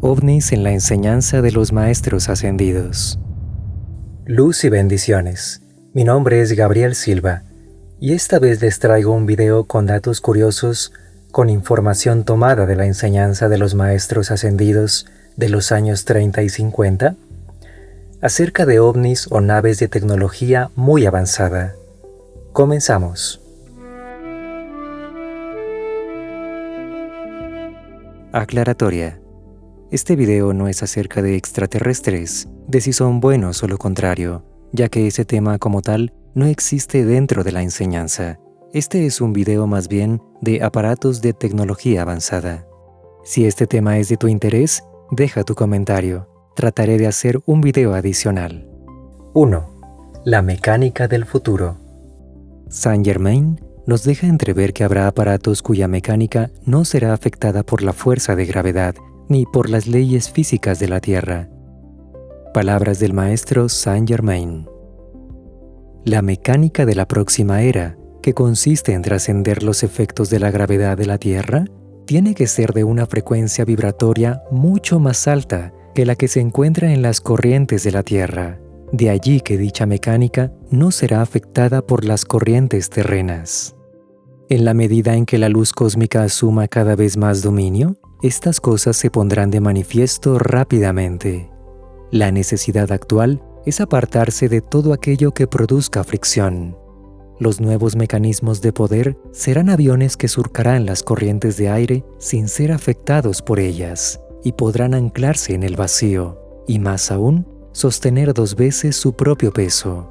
OVNIs en la enseñanza de los Maestros Ascendidos. Luz y bendiciones. Mi nombre es Gabriel Silva y esta vez les traigo un video con datos curiosos, con información tomada de la enseñanza de los Maestros Ascendidos de los años 30 y 50, acerca de ovnis o naves de tecnología muy avanzada. Comenzamos. Aclaratoria. Este video no es acerca de extraterrestres, de si son buenos o lo contrario, ya que ese tema como tal no existe dentro de la enseñanza. Este es un video más bien de aparatos de tecnología avanzada. Si este tema es de tu interés, deja tu comentario. Trataré de hacer un video adicional. 1. La mecánica del futuro. Saint Germain nos deja entrever que habrá aparatos cuya mecánica no será afectada por la fuerza de gravedad ni por las leyes físicas de la Tierra. Palabras del maestro Saint Germain. La mecánica de la próxima era, que consiste en trascender los efectos de la gravedad de la Tierra, tiene que ser de una frecuencia vibratoria mucho más alta que la que se encuentra en las corrientes de la Tierra. De allí que dicha mecánica no será afectada por las corrientes terrenas. En la medida en que la luz cósmica asuma cada vez más dominio, estas cosas se pondrán de manifiesto rápidamente. La necesidad actual es apartarse de todo aquello que produzca fricción. Los nuevos mecanismos de poder serán aviones que surcarán las corrientes de aire sin ser afectados por ellas y podrán anclarse en el vacío y, más aún, sostener 2 veces su propio peso.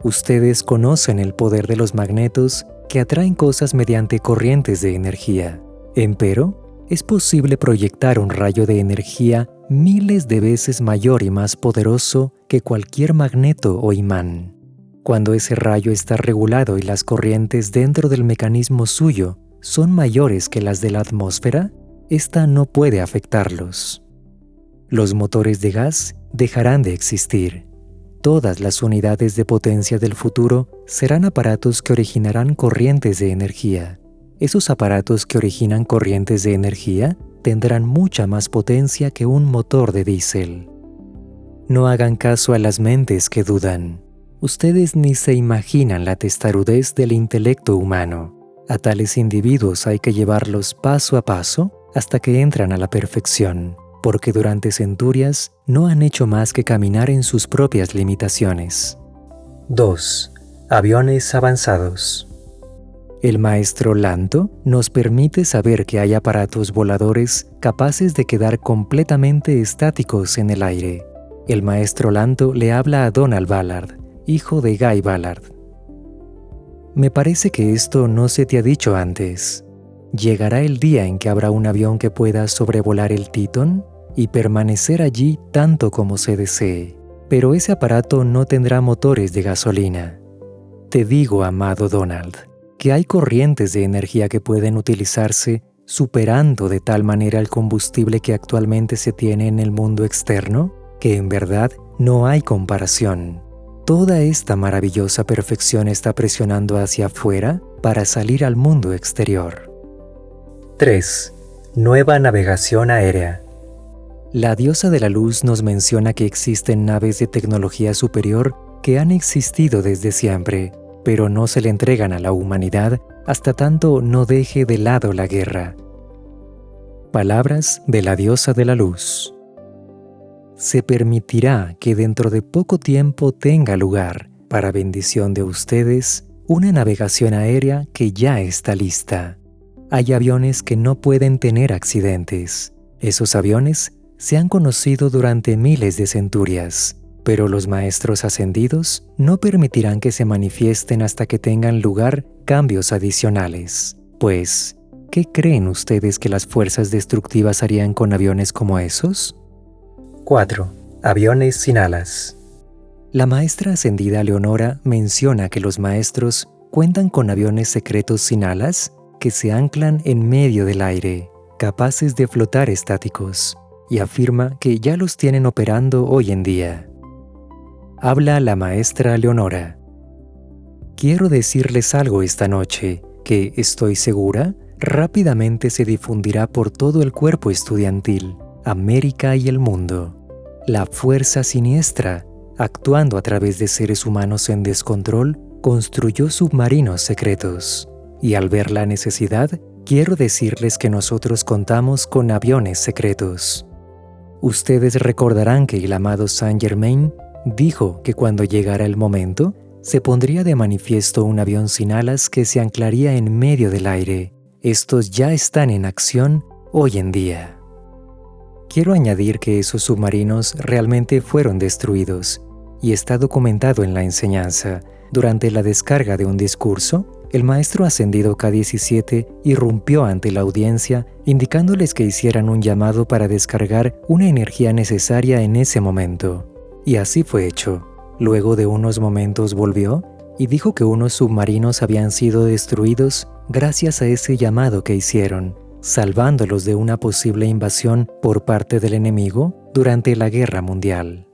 Ustedes conocen el poder de los magnetos que atraen cosas mediante corrientes de energía. Empero, es posible proyectar un rayo de energía miles de veces mayor y más poderoso que cualquier magneto o imán. Cuando ese rayo está regulado y las corrientes dentro del mecanismo suyo son mayores que las de la atmósfera, ésta no puede afectarlos. Los motores de gas dejarán de existir. Todas las unidades de potencia del futuro serán aparatos que originarán corrientes de energía. Esos aparatos que originan corrientes de energía tendrán mucha más potencia que un motor de diésel. No hagan caso a las mentes que dudan. Ustedes ni se imaginan la testarudez del intelecto humano. A tales individuos hay que llevarlos paso a paso hasta que entran a la perfección, porque durante centurias no han hecho más que caminar en sus propias limitaciones. 2. Aviones avanzados. El maestro Lanto nos permite saber que hay aparatos voladores capaces de quedar completamente estáticos en el aire. El maestro Lanto le habla a Donald Ballard, hijo de Guy Ballard. Me parece que esto no se te ha dicho antes. ¿Llegará el día en que habrá un avión que pueda sobrevolar el Titón y permanecer allí tanto como se desee? Pero ese aparato no tendrá motores de gasolina. Te digo, amado Donald, que hay corrientes de energía que pueden utilizarse superando de tal manera el combustible que actualmente se tiene en el mundo externo, que en verdad no hay comparación. Toda esta maravillosa perfección está presionando hacia afuera para salir al mundo exterior. 3. Nueva navegación aérea. La diosa de la luz nos menciona que existen naves de tecnología superior que han existido desde siempre, pero no se le entregan a la humanidad hasta tanto no deje de lado la guerra. Palabras de la diosa de la luz. Se permitirá que dentro de poco tiempo tenga lugar, para bendición de ustedes, una navegación aérea que ya está lista. Hay aviones que no pueden tener accidentes. Esos aviones se han conocido durante miles de centurias, pero los maestros ascendidos no permitirán que se manifiesten hasta que tengan lugar cambios adicionales. Pues, ¿qué creen ustedes que las fuerzas destructivas harían con aviones como esos? 4. Aviones sin alas. La maestra ascendida Leonora menciona que los maestros cuentan con aviones secretos sin alas que se anclan en medio del aire, capaces de flotar estáticos, y afirma que ya los tienen operando hoy en día. Habla la maestra Leonora. Quiero decirles algo esta noche, que estoy segura, rápidamente se difundirá por todo el cuerpo estudiantil. América y el mundo. La fuerza siniestra, actuando a través de seres humanos en descontrol, construyó submarinos secretos. Y al ver la necesidad, quiero decirles que nosotros contamos con aviones secretos. Ustedes recordarán que el amado Saint-Germain dijo que cuando llegara el momento, se pondría de manifiesto un avión sin alas que se anclaría en medio del aire. Estos ya están en acción hoy en día. Quiero añadir que esos submarinos realmente fueron destruidos, y está documentado en la enseñanza. Durante la descarga de un discurso, el maestro ascendido K-17 irrumpió ante la audiencia, indicándoles que hicieran un llamado para descargar una energía necesaria en ese momento. Y así fue hecho. Luego de unos momentos volvió y dijo que unos submarinos habían sido destruidos gracias a ese llamado que hicieron, salvándolos de una posible invasión por parte del enemigo durante la Guerra Mundial.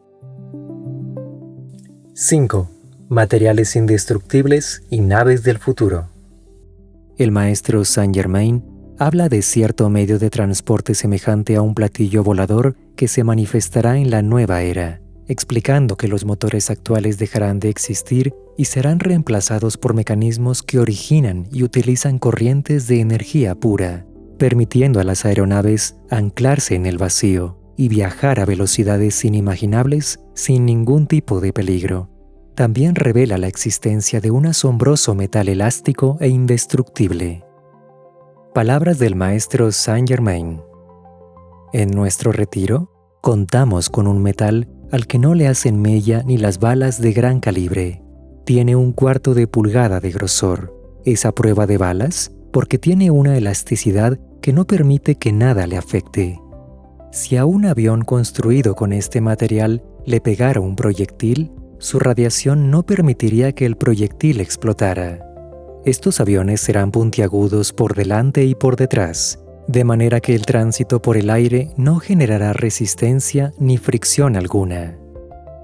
5. Materiales indestructibles y naves del futuro. El maestro Saint-Germain habla de cierto medio de transporte semejante a un platillo volador que se manifestará en la nueva era, explicando que los motores actuales dejarán de existir y serán reemplazados por mecanismos que originan y utilizan corrientes de energía pura, permitiendo a las aeronaves anclarse en el vacío y viajar a velocidades inimaginables sin ningún tipo de peligro. También revela la existencia de un asombroso metal elástico e indestructible. Palabras del maestro Saint-Germain. En nuestro retiro, contamos con un metal al que no le hacen mella ni las balas de gran calibre. Tiene 1/4 de pulgada de grosor. Es a prueba de balas porque tiene una elasticidad que no permite que nada le afecte. Si a un avión construido con este material le pegara un proyectil, su radiación no permitiría que el proyectil explotara. Estos aviones serán puntiagudos por delante y por detrás, de manera que el tránsito por el aire no generará resistencia ni fricción alguna.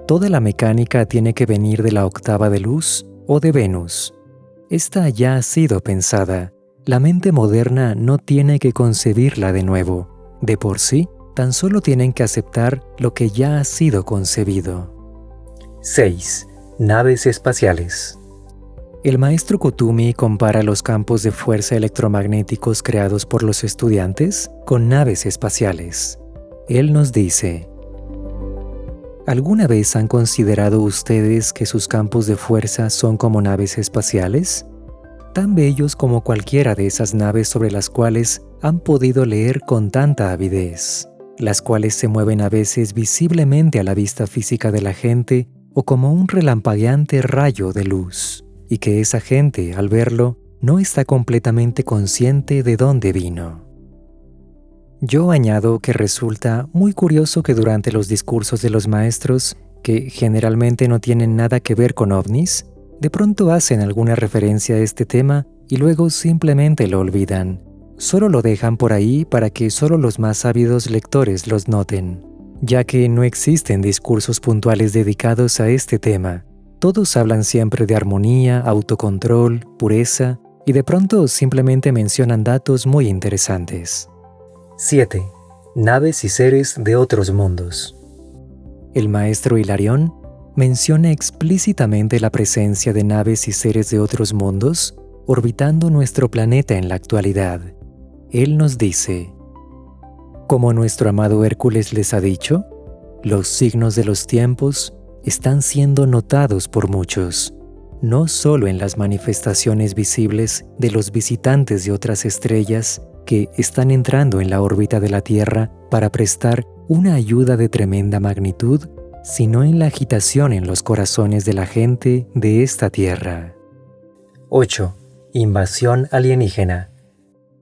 Toda la mecánica tiene que venir de la octava de luz o de Venus. Esta ya ha sido pensada. La mente moderna no tiene que concebirla de nuevo. De por sí, tan solo tienen que aceptar lo que ya ha sido concebido. 6. Naves espaciales. El maestro Kutumi compara los campos de fuerza electromagnéticos creados por los estudiantes con naves espaciales. Él nos dice: ¿alguna vez han considerado ustedes que sus campos de fuerza son como naves espaciales? Tan bellos como cualquiera de esas naves sobre las cuales han podido leer con tanta avidez, las cuales se mueven a veces visiblemente a la vista física de la gente o como un relampagueante rayo de luz, y que esa gente, al verlo, no está completamente consciente de dónde vino. Yo añado que resulta muy curioso que durante los discursos de los maestros, que generalmente no tienen nada que ver con ovnis, de pronto hacen alguna referencia a este tema y luego simplemente lo olvidan. Solo lo dejan por ahí para que solo los más ávidos lectores los noten, ya que no existen discursos puntuales dedicados a este tema. Todos hablan siempre de armonía, autocontrol, pureza, y de pronto simplemente mencionan datos muy interesantes. 7. Naves y seres de otros mundos. El maestro Hilarión menciona explícitamente la presencia de naves y seres de otros mundos orbitando nuestro planeta en la actualidad. Él nos dice: como nuestro amado Hércules les ha dicho, los signos de los tiempos están siendo notados por muchos, no solo en las manifestaciones visibles de los visitantes de otras estrellas que están entrando en la órbita de la Tierra para prestar una ayuda de tremenda magnitud, sino en la agitación en los corazones de la gente de esta Tierra. 8. Invasión alienígena.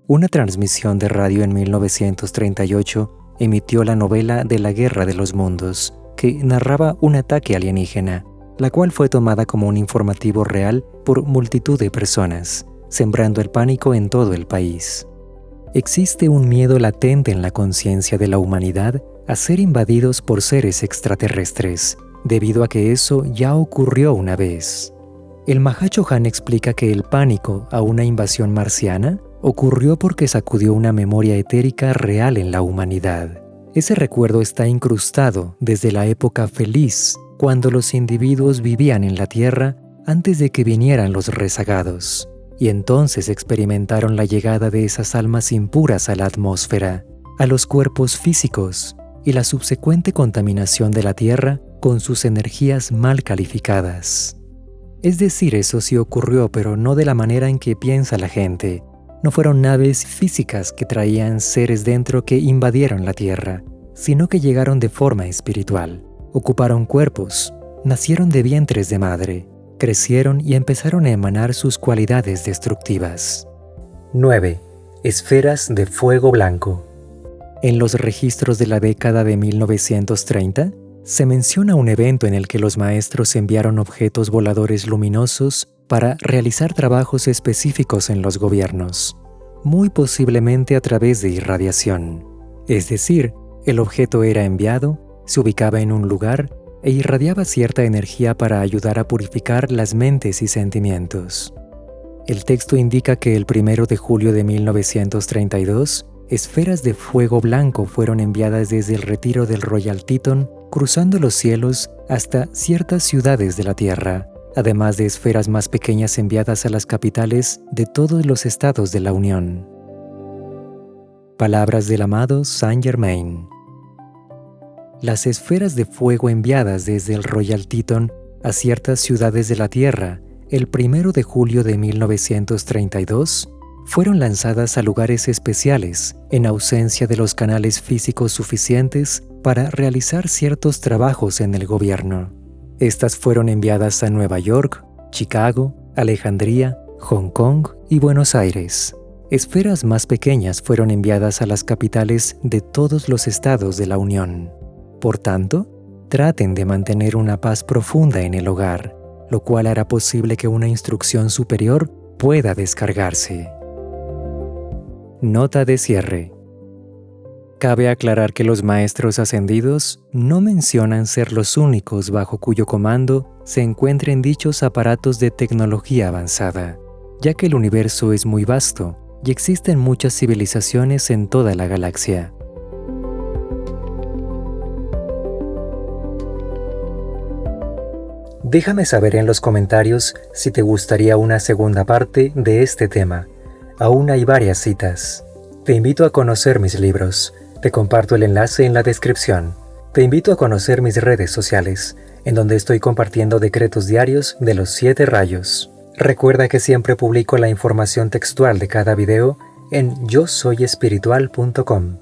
Una transmisión de radio en 1938 emitió la novela de la Guerra de los Mundos, que narraba un ataque alienígena, la cual fue tomada como un informativo real por multitud de personas, sembrando el pánico en todo el país. Existe un miedo latente en la conciencia de la humanidad a ser invadidos por seres extraterrestres, debido a que eso ya ocurrió una vez. El Mahachohan explica que el pánico a una invasión marciana ocurrió porque sacudió una memoria etérica real en la humanidad. Ese recuerdo está incrustado desde la época feliz, cuando los individuos vivían en la tierra antes de que vinieran los rezagados, y entonces experimentaron la llegada de esas almas impuras a la atmósfera, a los cuerpos físicos, y la subsecuente contaminación de la tierra con sus energías mal calificadas. Es decir, eso sí ocurrió, pero no de la manera en que piensa la gente. No fueron naves físicas que traían seres dentro que invadieron la tierra, sino que llegaron de forma espiritual, ocuparon cuerpos, nacieron de vientres de madre, crecieron y empezaron a emanar sus cualidades destructivas. 9. Esferas de fuego blanco. En los registros de la década de 1930, se menciona un evento en el que los maestros enviaron objetos voladores luminosos para realizar trabajos específicos en los gobiernos, muy posiblemente a través de irradiación. Es decir, el objeto era enviado, se ubicaba en un lugar e irradiaba cierta energía para ayudar a purificar las mentes y sentimientos. El texto indica que el 1 de julio de 1932, esferas de fuego blanco fueron enviadas desde el retiro del Royal Teton, cruzando los cielos hasta ciertas ciudades de la Tierra, además de esferas más pequeñas enviadas a las capitales de todos los estados de la Unión. Palabras del amado Saint Germain. Las esferas de fuego enviadas desde el Royal Teton a ciertas ciudades de la Tierra el 1 de julio de 1932 fueron lanzadas a lugares especiales en ausencia de los canales físicos suficientes para realizar ciertos trabajos en el gobierno. Estas fueron enviadas a Nueva York, Chicago, Alejandría, Hong Kong y Buenos Aires. Esferas más pequeñas fueron enviadas a las capitales de todos los estados de la Unión. Por tanto, traten de mantener una paz profunda en el hogar, lo cual hará posible que una instrucción superior pueda descargarse. Nota de cierre. Cabe aclarar que los maestros ascendidos no mencionan ser los únicos bajo cuyo comando se encuentren dichos aparatos de tecnología avanzada, ya que el universo es muy vasto y existen muchas civilizaciones en toda la galaxia. Déjame saber en los comentarios si te gustaría una segunda parte de este tema. Aún hay varias citas. Te invito a conocer mis libros. Te comparto el enlace en la descripción. Te invito a conocer mis redes sociales, en donde estoy compartiendo decretos diarios de los 7 rayos. Recuerda que siempre publico la información textual de cada video en yosoyespiritual.com.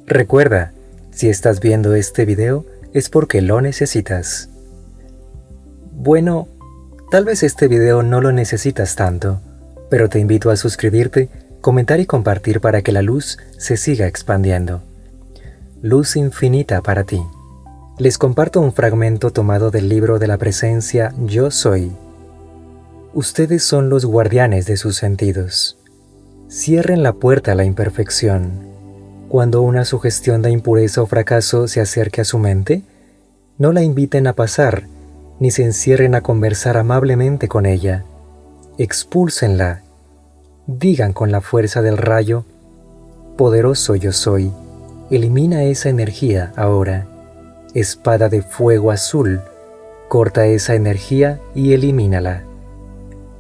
Recuerda, si estás viendo este video es porque lo necesitas. Bueno, tal vez este video no lo necesitas tanto, pero te invito a suscribirte, comentar y compartir para que la luz se siga expandiendo. Luz infinita para ti. Les comparto un fragmento tomado del libro de la presencia Yo Soy. Ustedes son los guardianes de sus sentidos. Cierren la puerta a la imperfección. Cuando una sugestión de impureza o fracaso se acerque a su mente, no la inviten a pasar, ni se encierren a conversar amablemente con ella. Expúlsenla. Digan con la fuerza del rayo: poderoso yo soy, elimina esa energía ahora. Espada de fuego azul, corta esa energía y elimínala.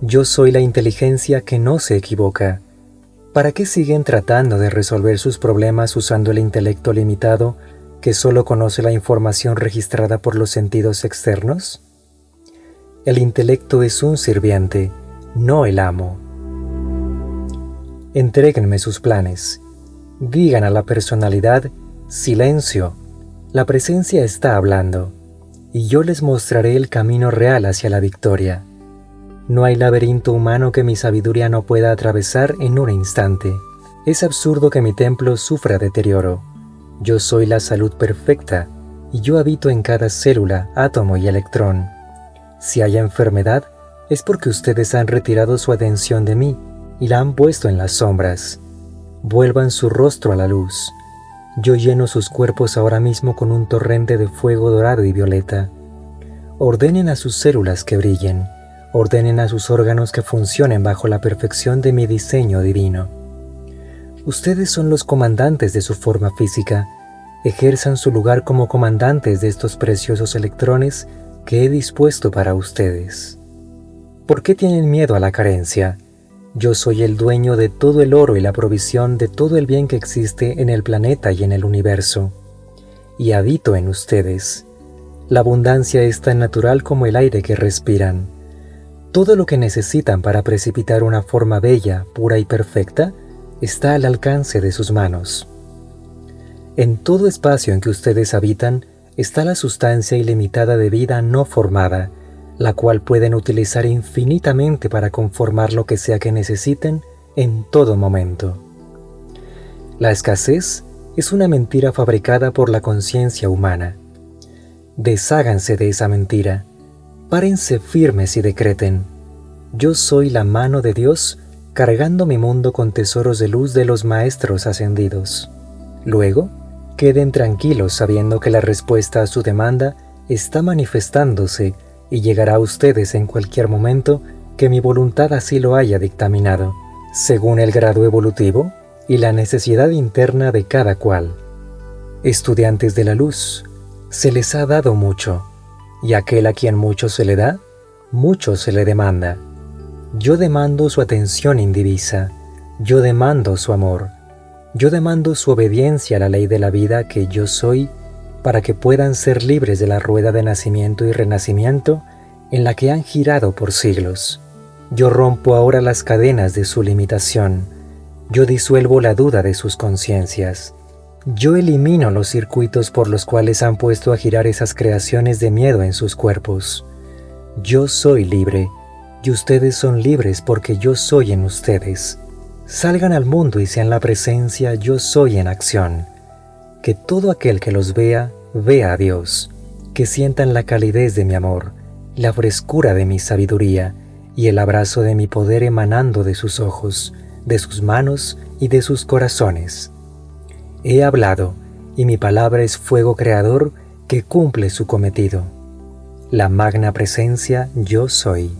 Yo soy la inteligencia que no se equivoca. ¿Para qué siguen tratando de resolver sus problemas usando el intelecto limitado que solo conoce la información registrada por los sentidos externos? El intelecto es un sirviente, no el amo. Entréguenme sus planes. Digan a la personalidad: silencio, la presencia está hablando, y yo les mostraré el camino real hacia la victoria. No hay laberinto humano que mi sabiduría no pueda atravesar en un instante. Es absurdo que mi templo sufra deterioro. Yo soy la salud perfecta, y yo habito en cada célula, átomo y electrón. Si hay enfermedad, es porque ustedes han retirado su atención de mí y la han puesto en las sombras. Vuelvan su rostro a la luz. Yo lleno sus cuerpos ahora mismo con un torrente de fuego dorado y violeta. Ordenen a sus células que brillen. Ordenen a sus órganos que funcionen bajo la perfección de mi diseño divino. Ustedes son los comandantes de su forma física, ejerzan su lugar como comandantes de estos preciosos electrones que he dispuesto para ustedes. ¿Por qué tienen miedo a la carencia? Yo soy el dueño de todo el oro y la provisión de todo el bien que existe en el planeta y en el universo, y habito en ustedes. La abundancia es tan natural como el aire que respiran. Todo lo que necesitan para precipitar una forma bella, pura y perfecta está al alcance de sus manos. En todo espacio en que ustedes habitan está la sustancia ilimitada de vida no formada, la cual pueden utilizar infinitamente para conformar lo que sea que necesiten en todo momento. La escasez es una mentira fabricada por la conciencia humana. Desháganse de esa mentira. Párense firmes y decreten: yo soy la mano de Dios cargando mi mundo con tesoros de luz de los maestros ascendidos. Luego, queden tranquilos sabiendo que la respuesta a su demanda está manifestándose y llegará a ustedes en cualquier momento que mi voluntad así lo haya dictaminado, según el grado evolutivo y la necesidad interna de cada cual. Estudiantes de la luz, se les ha dado mucho, y aquel a quien mucho se le da, mucho se le demanda. Yo demando su atención indivisa, yo demando su amor, yo demando su obediencia a la ley de la vida que yo soy, para que puedan ser libres de la rueda de nacimiento y renacimiento en la que han girado por siglos. Yo rompo ahora las cadenas de su limitación, yo disuelvo la duda de sus conciencias, yo elimino los circuitos por los cuales han puesto a girar esas creaciones de miedo en sus cuerpos. Yo soy libre, y ustedes son libres porque yo soy en ustedes. Salgan al mundo y sean la presencia yo soy en acción. Que todo aquel que los vea, vea a Dios, que sientan la calidez de mi amor, la frescura de mi sabiduría y el abrazo de mi poder emanando de sus ojos, de sus manos y de sus corazones. He hablado, y mi palabra es fuego creador que cumple su cometido. La magna presencia yo soy.